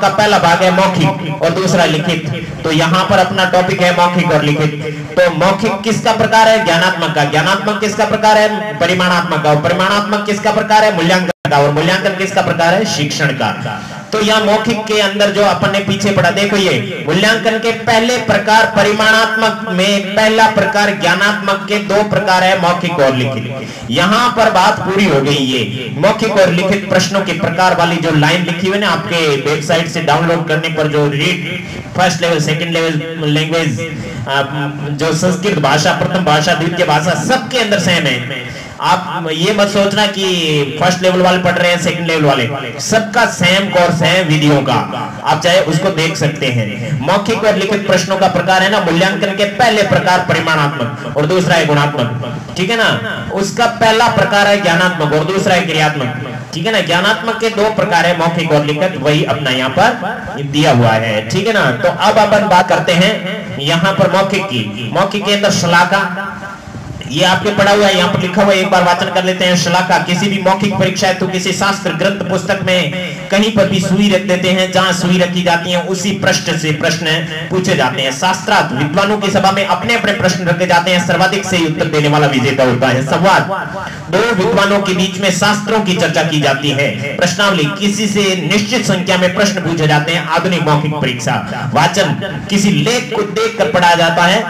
का पहला भाग है मौखिक और दूसरा लिखित। तो यहाँ पर अपना टॉपिक है मौखिक और लिखित। तो मौखिक किसका प्रकार है? ज्ञानात्मक का। ज्ञानात्मक किसका प्रकार है? परिमाणात्मक का। और परिमाणात्मक किसका प्रकार है? मूल्यांकन का। और मूल्यांकन किसका प्रकार है? शिक्षण का। तो यहाँ मौखिक के अंदर जो अपन ने पीछे पढ़ा, देखो ये मूल्यांकन के पहले प्रकार परिमाणात्मक में पहला प्रकार, ज्ञानात्मक के 2 प्रकार है मौखिक और लिखित। यहाँ पर बात पूरी हो गई। ये मौखिक और लिखित प्रश्नों के प्रकार वाली जो लाइन लिखी हुई है ना आपके वेबसाइट से डाउनलोड करने पर, जो read first level, second level language, जो संस्कृत भाषा, प्रथम भाषा, द्वितीय भाषा, सबके अंदर सेम है। आप ये मत सोचना कि फर्स्ट लेवल वाले पढ़ रहे हैं, सेकंड लेवल वाले, सबका सेम कोर्स है वीडियो का, आप चाहे उसको देख सकते हैं। मौखिक और लिखित प्रश्नों का प्रकार है ना, मूल्यांकन के पहले प्रकार परिमाणात्मक और दूसरा है गुणात्मक, ठीक है ना। उसका पहला प्रकार है ज्ञानात्मक और दूसरा है क्रियात्मक, ठीक है ना। ज्ञानात्मक के 2 प्रकार है मौखिक और लिखित, वही अपना यहाँ पर दिया हुआ है, ठीक है ना। तो अब अपन बात करते हैं यहाँ पर मौखिक की। मौखिक के अंदर शलाका, ये आपके पढ़ा हुआ है, यहाँ पर लिखा हुआ है, एक बार वाचन कर लेते हैं। शलाका किसी भी मौखिक परीक्षा है तो किसी शास्त्र ग्रंथ पुस्तक में कहीं पर भी सुई रख देते हैं, जहां सुई रखी जाती है उसी पृष्ठ से प्रश्न पूछे जाते हैं। शास्त्रार्थ विद्वानों की सभा में अपने अपने प्रश्न रखे जाते हैं, सर्वाधिक सही उत्तर देने वाला विजेता होता है। संवाद, 2 विद्वानों के बीच में शास्त्रों की चर्चा की जाती है। प्रश्नावली, किसी से निश्चित संख्या में प्रश्न पूछे जाते हैं, आधुनिक मौखिक परीक्षा। वाचन, किसी लेख को देख कर पढ़ा जाता है,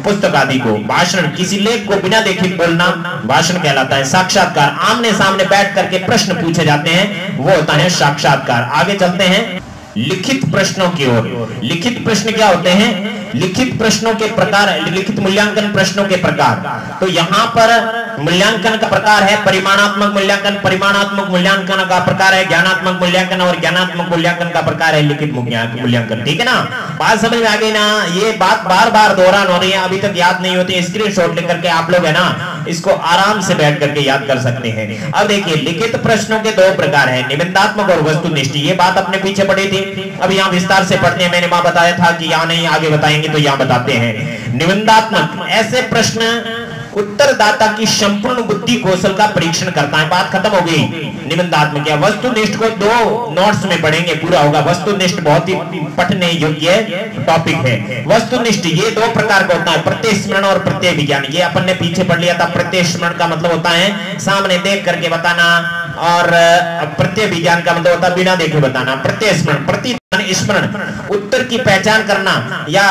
पुस्तक आदि को। भाषण, किसी लेख को बिना देखे बोलना। भाषण कहलाता है। साक्षात्कार, आमने सामने बैठ करके प्रश्न पूछे जाते हैं, वो होता है साक्षात्कार। आगे चलते हैं लिखित प्रश्नों की ओर। लिखित प्रश्न क्या होते हैं? लिखित प्रश्नों के प्रकार, लिखित मूल्यांकन प्रश्नों के प्रकार। तो यहां पर मूल्यांकन का प्रकार है परिमाणात्मक मूल्यांकन, परिमाणात्मक मूल्यांकन का प्रकार है ज्ञानात्मक मूल्यांकन, और ज्ञानात्मक मूल्यांकन का प्रकार है लिखित मूल्यांकन। ठीक है ना, बात समझ में आ गई ना? ये बात बार बार दोहरान हो रही है, अभी तक याद नहीं होती, स्क्रीनशॉट लेकर के आप लोग है ना इसको आराम से बैठ करके याद कर सकते हैं। अब देखिए लिखित प्रश्नों के दो प्रकार है, निबंधात्मक और वस्तुनिष्ठ। ये बात अपने पीछे पड़ी थी, अब यहाँ विस्तार से पढ़ते हैं। मैंने वहां बताया था कि यहाँ नहीं, आगे बताएंगे तो यहाँ बताते हैं। निबंधात्मक, ऐसे प्रश्न उत्तरदाता की संपूर्ण बुद्धि कौशल का परीक्षण करता है। बात खत्म हो गई। निबंधात्मक क्या? वस्तुनिष्ठ को दो नोट्स में पढ़ेंगे, पूरा होगा। वस्तुनिष्ठ बहुत ही पढ़ने योग्य टॉपिक है। वस्तुनिष्ठ ये दो प्रकार का होता है, प्रत्यय और प्रत्यय विज्ञान। ये अपन ने पीछे पढ़ लिया था। प्रत्यय का मतलब होता है सामने देख करके बताना, और प्रत्यय विज्ञान का मतलब होता है बिना देखे बताना। प्रत्यय स्मरण, प्रतिदान स्मरण, उत्तर की पहचान करना या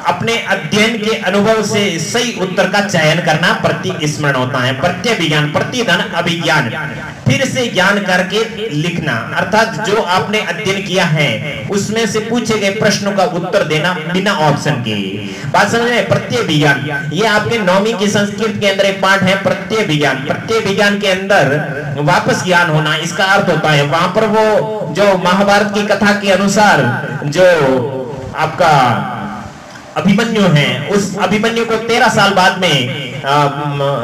अपने अध्ययन के अनुभव से सही उत्तर का चयन करना प्रति स्मरण होता है। प्रत्यय विज्ञान, प्रतिदान अभिज्ञान, फिर से ज्ञान करके लिखना, अर्थात जो आपने अध्ययन किया है उसमें से पूछे गए प्रश्नों का उत्तर देना बिना ऑप्शन के। बात समझ में? प्रत्यय विज्ञान ये आपके 9वीं की संस्कृत के अंदर एक पाठ है प्रत्यय विज्ञान। प्रत्यय विज्ञान के अंदर वापस ज्ञान होना, इसका अर्थ होता है वहां पर वो जो महाभारत की कथा के अनुसार जो आपका अभिमन्यु है, उस अभिमन्यु को 13 साल बाद में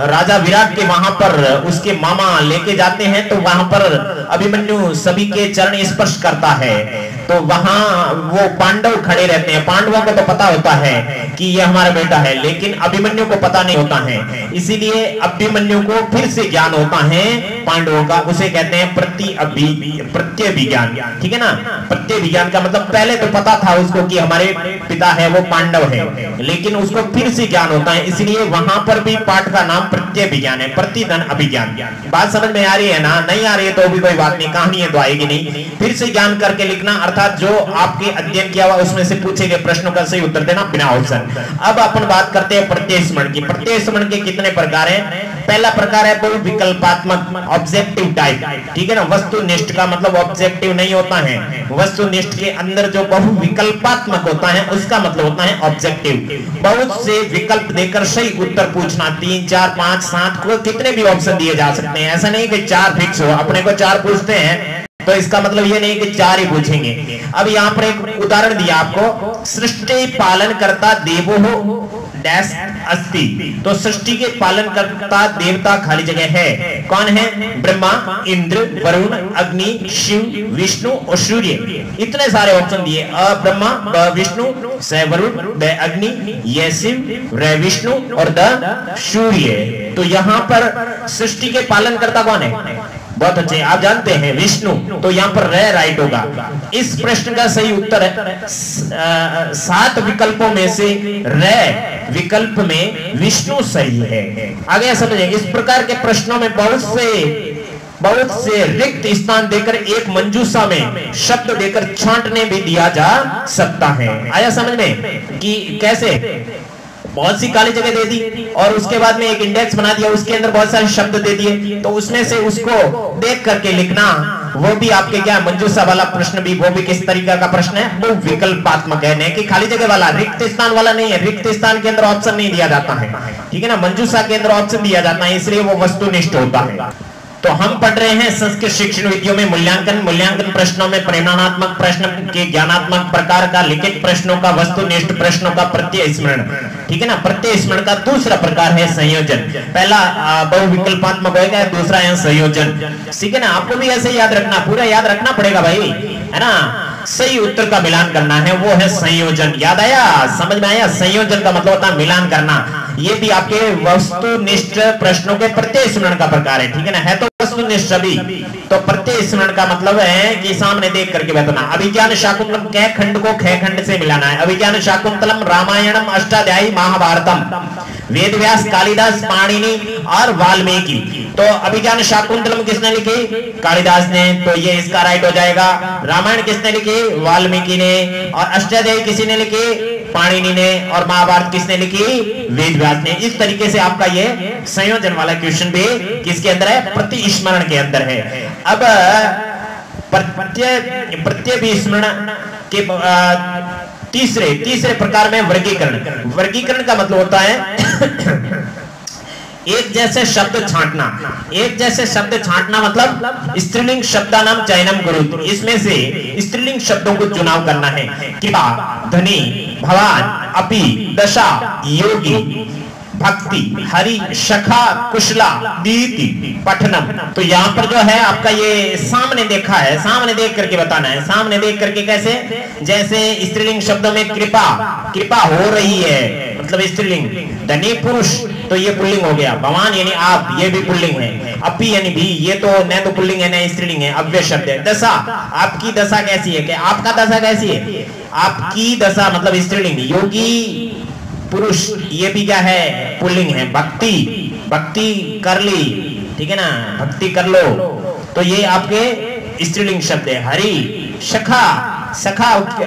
राजा विराट के वहां पर उसके मामा लेके जाते हैं, तो वहां पर अभिमन्यु सभी के चरण स्पर्श करता है। तो वहां वो पांडव खड़े रहते हैं। पांडवों को तो पता होता है कि ये हमारा बेटा है, लेकिन अभिमन्यु को पता नहीं होता है। इसीलिए अभिमन्यु को फिर से ज्ञान होता है पांडवों का, उसे कहते हैं प्रत्यय विज्ञान। ठीक है ना? प्रत्यय विज्ञान का मतलब पहले तो पता था उसको कि हमारे पिता है वो पांडव है, लेकिन उसको फिर से ज्ञान होता है। इसलिए वहां पर भी पाठ का नाम प्रत्यय विज्ञान है, प्रतिदान अभिज्ञान। बात समझ में आ रही है ना? नहीं आ रही है तो भी कोई बात नहीं, कहानी है तो आएगी नहीं। फिर से ज्ञान करके लिखना, अर्थात जो आपके अध्ययन किया हुआ उसमें से पूछे गए प्रश्नों का सही उत्तर देना बिना ऑप्शन। अब अपन बात करते हैं प्रत्यय स्मरण की। प्रत्यय स्मरण के कितने प्रकार हैं? पहला प्रकार है बहुविकल्पात्मक, ऑब्जेक्टिव टाइप। ठीक है ना? वस्तुनिष्ठ का मतलब ऑब्जेक्टिव नहीं होता है। वस्तुनिष्ठ के अंदर जो बहुविकल्पात्मक होता है उसका मतलब होता है ऑब्जेक्टिव। बहुत से विकल्प देकर सही उत्तर पूछना, 3, 4, 5, 7 को कितने भी ऑप्शन दिए जा सकते हैं। ऐसा नहीं कि 4 फिक्स हो, अपने को 4 पूछते हैं तो इसका मतलब ये नहीं कि 4 ही पूछेंगे। अब यहाँ पर एक उदाहरण दिया आपको, सृष्टि पालन करता देवो डैश अस्ति। तो सृष्टि के पालन करता देवता खाली जगह है, कौन है? ब्रह्मा, इंद्र, वरुण, अग्नि, शिव, विष्णु और सूर्य। इतने सारे ऑप्शन दिए, ब्रह्मा, विष्णु, स वरुण, द अग्नि, ये शिव, रे विष्णु और द सूर्य। तो यहाँ पर सृष्टि के पालन करता कौन है? बहुत अच्छे, आप जानते हैं विष्णु, तो यहाँ पर रे राइट होगा। इस प्रश्न का सही उत्तर है 7 विकल्पों में से रे विकल्प में विष्णु सही है। आगे समझेंगे। इस प्रकार के प्रश्नों में बहुत से रिक्त स्थान देकर एक मंजूषा में शब्द देकर छांटने भी दिया जा सकता है। आया समझ में कि कैसे? बहुत सी काली जगह दे दी और उसके बाद में एक इंडेक्स बना दिया, उसके अंदर बहुत सारे शब्द दे दिए, तो उसमें से उसको देख करके लिखना, वो भी आपके क्या मंजूषा वाला प्रश्न भी, वो भी किस तरीके का प्रश्न है? वो विकल्पात्मक है, नहीं कि खाली जगह वाला, रिक्त स्थान वाला नहीं है। रिक्त स्थान के अंदर ऑप्शन नहीं दिया जाता है, ठीक है ना? मंजूषा के अंदर ऑप्शन दिया जाता है, इसलिए वो वस्तुनिष्ठ होता है। तो हम पढ़ रहे हैं संस्कृत शिक्षण विधियों में मूल्यांकन प्रश्नों में परिमाणात्मक प्रश्न के ज्ञानात्मक प्रकार का, लिखित प्रश्नों का, वस्तुनिष्ठ प्रश्नों का प्रत्यय स्मरण। ठीक है ना? प्रत्यय स्मरण का दूसरा प्रकार है संयोजन। पहला बहुविकल्पात्मक होगा, दूसरा है संयोजन। ठीक है ना? आपको भी ऐसे याद रखना, पूरा याद रखना पड़ेगा भाई, है ना? सही उत्तर का मिलान करना है, वो है संयोजन। याद आया? समझ में आया? संयोजन का मतलब होता है मिलान करना। ये भी आपके वस्तुनिष्ठ प्रश्नों के प्रत्यय स्मरण का प्रकार है। ठीक है ना? है तो वस्तुनिष्ठ सभी, तो प्रत्यय स्मरण का मतलब है कि सामने देख करके बताना। अभिज्ञान शाकुंतलम क खंड को ख खंड से मिलाना है। अभिज्ञान शाकुंतलम रामायणम अष्टाध्यायी महाभारतम। वेदव्यास, कालिदास, पाणिनि और वाल्मीकि। तो अभिज्ञान शाकुंतलम किसने लिखी? कालिदास ने, तो ये इसका राइट हो जाएगा। रामायण किसने लिखी? वाल्मीकि ने। और अष्टाध्यायी किसी ने लिखी? पाणिनि ने। और महाभारत किसने लिखी? वेदव्यास ने। इस तरीके से आपका ये संयोजन वाला क्वेश्चन भी किसके अंदर है? प्रतिस्मरण के अंदर है। अब प्रत्यय विस्मरण के तीसरे प्रकार में वर्गीकरण। वर्गीकरण का मतलब होता है एक जैसे शब्द छांटना। एक जैसे शब्द छांटना मतलब स्त्रीलिंग शब्दानाम चयनम गुरु। इसमें से स्त्रीलिंग शब्दों को चुनाव करना है। कृपा, धनी, भवान, अपि, दशा, योगी, भक्ति, हरि, सखा, कुशला, दीति, पठनम। तो यहाँ पर जो है आपका ये सामने देखा है, सामने देख करके बताना है। सामने देख करके कैसे? जैसे स्त्रीलिंग शब्दों में कृपा, कृपा हो रही है मतलब स्त्रीलिंग। धनी पुरुष तो ये पुल्लिंग हो गया। भगवान यानी आप, ये भी पुल्लिंग है। अपी यानी भी, ये तो न तो पुल्लिंग है न स्त्रीलिंग है, अव्यय शब्द है। दशा, आपकी दशा कैसी है? क्या आपका दशा कैसी है? आपकी दशा मतलब स्त्रीलिंग। योगी पुरुष, ये भी क्या है? पुल्लिंग है। भक्ति, भक्ति कर ली, ठीक है ना, भक्ति कर लो, तो ये आपके स्त्रीलिंग शब्द है। हरि, सखा, सखा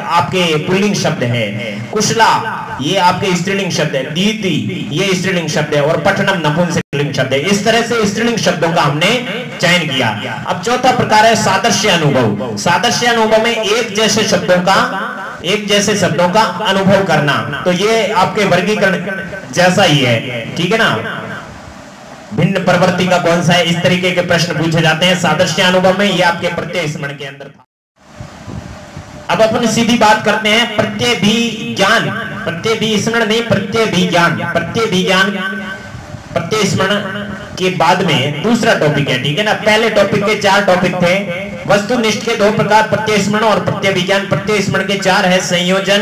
आपके पुल्लिंग शब्द है। कुशला, ये आपके स्त्रीलिंग शब्द है। दीति, ये स्त्रीलिंग शब्द है। और पठनम नपुंसकलिंग शब्द है। इस तरह से स्त्रीलिंग शब्दों का हमने चयन किया। अब चौथा प्रकार है सादृश्य अनुभव। सादृश्य अनुभव में एक जैसे शब्दों का अनुभव करना। तो ये आपके वर्गीकरण जैसा ही है, ठीक है ना। भिन्न प्रवृत्ति का कौन सा है, इस तरीके के प्रश्न पूछे जाते हैं सादृश्य अनुभव में। ये आपके प्रत्यय स्मरण के अंदर था। अब अपन सीधी बात करते हैं प्रत्यय भी ज्ञान। प्रत्यय भी स्मरण नहीं, प्रत्यय भी ज्ञान। प्रत्यय भी ज्ञान प्रत्यय स्मरण के बाद में दूसरा टॉपिक है, ठीक है ना। पहले टॉपिक के 4 टॉपिक थे। वस्तुनिष्ठ के 2 प्रकार, प्रत्यय स्मरण और प्रत्यय विज्ञान। प्रत्यय स्मरण के 4 है, संयोजन,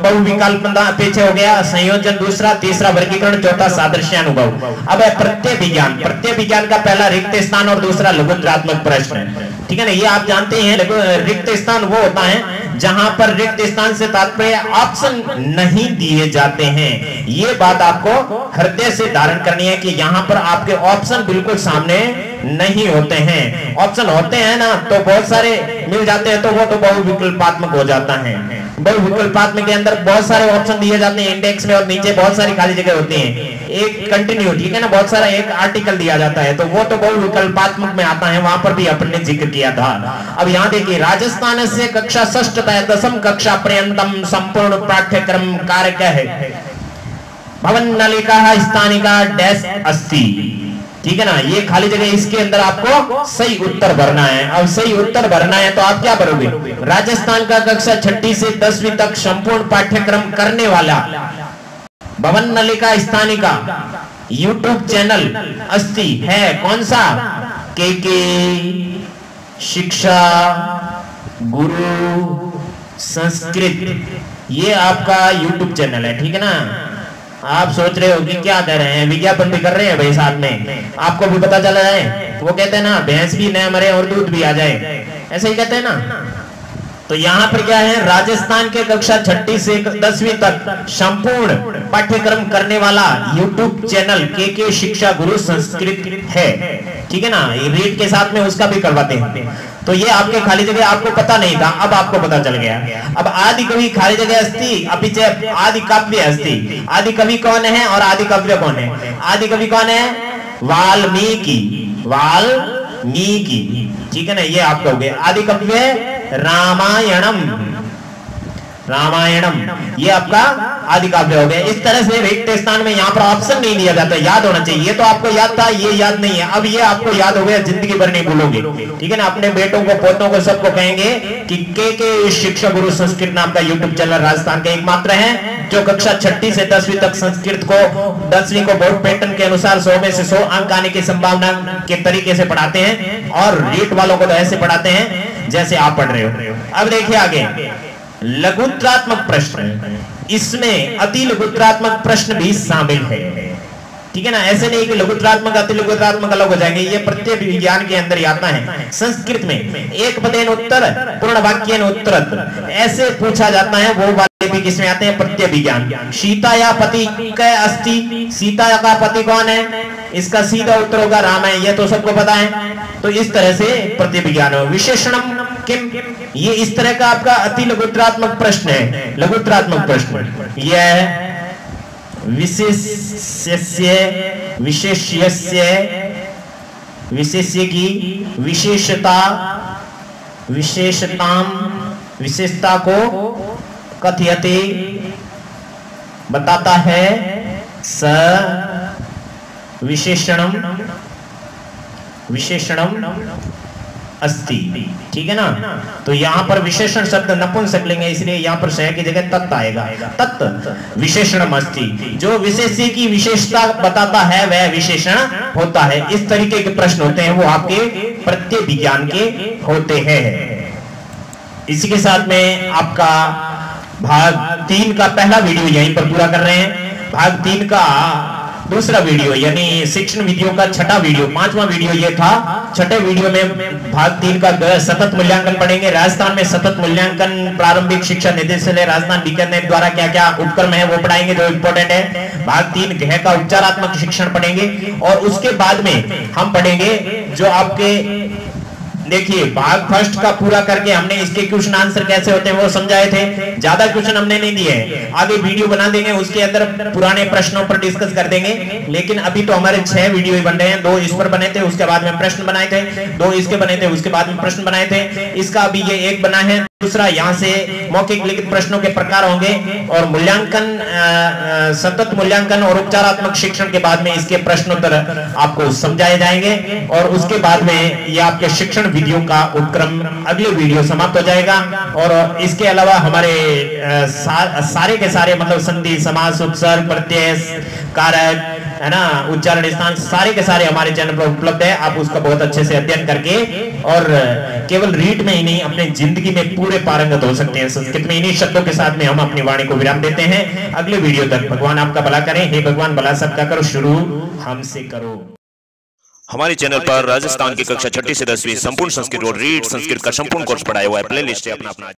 बहुविकल्पना पीछे हो गया, संयोजन दूसरा, तीसरा वर्गीकरण, चौथा सादृश्यानुभव। अब है प्रत्यय विज्ञान। प्रत्यय विज्ञान का पहला रिक्त स्थान और दूसरा लघुत्रात्मक प्रश्न, ठीक है ना। ये आप जानते हैं रिक्त स्थान वो होता है जहां पर रिक्त स्थान से तात्पर्य ऑप्शन नहीं दिए जाते हैं। ये बात आपको हृदय से धारण करनी है कि यहाँ पर आपके ऑप्शन बिल्कुल सामने नहीं होते हैं। ऑप्शन होते हैं ना तो बहुत सारे मिल जाते हैं, तो वो तो बहुविकल्पात्मक हो जाता है। बहुविकल्पात्मक के अंदर बहुत सारे ऑप्शन दिए जाते हैं इंडेक्स में, और नीचे बहुत सारी खाली जगह होती है। एक कंटिन्यू, ठीक है ना, बहुत सारा एक आर्टिकल दिया जाता है, तो वो तो बहुविकल्पात्मक में आता है। वहां पर भी अपन ने जिक्र किया था। अब यहाँ देखिए, राजस्थान से कक्षा 6 तक 10वीं कक्षा पर्यंतम संपूर्ण पाठ्यक्रम कार्य है। भवन नलिका स्थानिका डैश 80, ठीक है ना। ये खाली जगह, इसके अंदर आपको सही उत्तर भरना है। अब सही उत्तर भरना है तो आप क्या भरोगे? राजस्थान का कक्षा 6 से 10वीं तक संपूर्ण पाठ्यक्रम करने वाला भवन नलिका स्थानिका यूट्यूब चैनल अस्ति है। कौन सा? के शिक्षा गुरु संस्कृत, ये आपका यूट्यूब चैनल है, ठीक है ना। आप सोच रहे हो कि क्या कर रहे हैं, विज्ञापन भी कर रहे हैं भाई साथ में, आपको भी पता चला जाए। वो कहते हैं ना, भैंस भी न मरे और दूध भी आ जाए, ऐसे ही कहते हैं ना। तो यहाँ पर क्या है? राजस्थान के कक्षा 6 से 10वीं तक संपूर्ण पाठ्यक्रम करने वाला यूट्यूब चैनल के शिक्षा गुरु संस्कृत है, ठीक है ना। ये रीड के साथ में उसका भी करवाते हैं। तो ये आपके खाली जगह आपको पता नहीं था, अब आपको पता चल गया। अब आदि कवि खाली जगह अस्ति, अभी आदि काव्य अस्ति। आदि कवि कौन है और आदि काव्य कौन है? आदि कवि कौन है? वाल्मीकि, वाल्मीकि, ठीक है ना। ये आपका हो गया। आदि काव्य रामायणम, रामायणम, ये आपका आदि काव्य हो गया। इस तरह से रिक्त स्थान में यहाँ पर ऑप्शन नहीं दिया जाता, याद होना चाहिए। ये तो आपको याद था, ये याद नहीं है। अब ये आपको याद हो गया, जिंदगी भर नहीं भूलोगे, ठीक है ना। अपने बेटों को, पोतों को, सबको कहेंगे कि के शिक्षा गुरु संस्कृत नाम का यूट्यूब चैनल राजस्थान का एकमात्र है जो कक्षा 6 से 10वीं तक संस्कृत को 10वीं को बोर्ड पैटर्न के अनुसार 100 में से 100 अंक आने की संभावना के तरीके से पढ़ाते हैं, और रीट वालों को तो ऐसे पढ़ाते हैं जैसे आप पढ़ रहे हो। अब देखिए आगे, लघुत्रात्मक प्रश्न, इसमें अति लघुत्रात्मक प्रश्न भी शामिल है, ठीक है ना। ऐसे नहीं कि लघुत्रात्मक अति लघुत्रात्मक अलग हो जाएंगे, ये प्रत्यय विज्ञान के अंदर आता है। संस्कृत में एक पदेन उत्तर पूर्ण वाक्येन उत्तरत् ऐसे पूछा जाता है, वो वाले बातें भी किसमें आते हैं? प्रत्यय विज्ञान। सीता या पति कै अस्ति, सीता का पति कौन है? इसका सीधा उत्तर होगा राम है, ये तो सबको पता है। तो इस तरह से प्रत्यय विज्ञान हो। विशेषणम किम, ये इस तरह का आपका अति लघुत्रात्मक प्रश्न है। लघुत्रात्मक प्रश्न यह विशेष्य, विशेष्यस्य, विशेष्य की विशेषता, विशेषताम, विशेषता को कथयते बताता है। स विशेषणम, विशेषणम अस्ति, ठीक है ना। तो यहां पर विशेषण शब्द नपुंसक लेंगे, इसलिए यहां पर शय की जगह तत् आएगा। तत् विशेषणम अस्ति, जो विशेष्य की विशेषता बताता है वह विशेषण होता है। इस तरीके के प्रश्न होते हैं, वो आपके प्रत्यय विज्ञान के होते हैं। इसी के साथ में आपका भाग 3 का पहला वीडियो यहीं पर पूरा कर रहे हैं। भाग 3 का दूसरा वीडियो यानी शिक्षण विधियों का छठा वीडियो, 5वां वीडियो ये था। छठे वीडियो में भाग 3 का सतत मूल्यांकन पढ़ेंगे। राजस्थान में सतत मूल्यांकन प्रारंभिक शिक्षा निदेशालय राजस्थान बीकानेर द्वारा क्या क्या उपक्रम है वो पढ़ाएंगे जो इम्पोर्टेंट है। भाग 3 गृह का उपचारात्मक शिक्षण पढ़ेंगे और उसके बाद में हम पढ़ेंगे जो आपके, देखिए भाग फर्स्ट का पूरा करके हमने इसके क्वेश्चन आंसर कैसे होते हैं वो समझाए थे। ज्यादा क्वेश्चन हमने नहीं दिए, आगे वीडियो बना देंगे उसके अंदर पुराने प्रश्नों पर डिस्कस कर देंगे। लेकिन अभी तो हमारे 6 वीडियो ही बन रहे हैं। 2 इस पर बने थे, उसके बाद में प्रश्न बनाए थे। 2 इसके बने थे, उसके बाद में प्रश्न बनाए थे। इसका अभी ये 1 बना है। दूसरा यहाँ से मौखिक लिखित प्रश्नों के प्रकार होंगे और मूल्यांकन, सतत मूल्यांकन और उपचारात्मक शिक्षण के बाद में इसके प्रश्नोत्तर आपको समझाए जाएंगे और उसके बाद में ये आपके शिक्षण विधियों का उपक्रम अगले वीडियो समाप्त हो जाएगा। और इसके अलावा हमारे सारे के सारे मतलब संधि, समास, उपसर्ग, प्रत्यय, कारक, है ना, उच्चारण स्थान, सारे के सारे हमारे चैनल पर उपलब्ध है। आप उसका बहुत अच्छे से अध्ययन करके और केवल रीड में ही नहीं अपने जिंदगी में पूरे पारंगत हो सकते हैं संस्कृत में। इन्हीं शब्दों के साथ में हम अपनी वाणी को विराम देते हैं। अगले वीडियो तक भगवान आपका भला करें। हे भगवान भला सबका करो, शुरू हमसे करो। हमारे चैनल पर राजस्थान की कक्षा 6 से 10वीं संपूर्ण संस्कृत और रीड संस्कृत का संपूर्ण कोर्स पढ़ाया हुआ है। प्ले लिस्ट है अपना।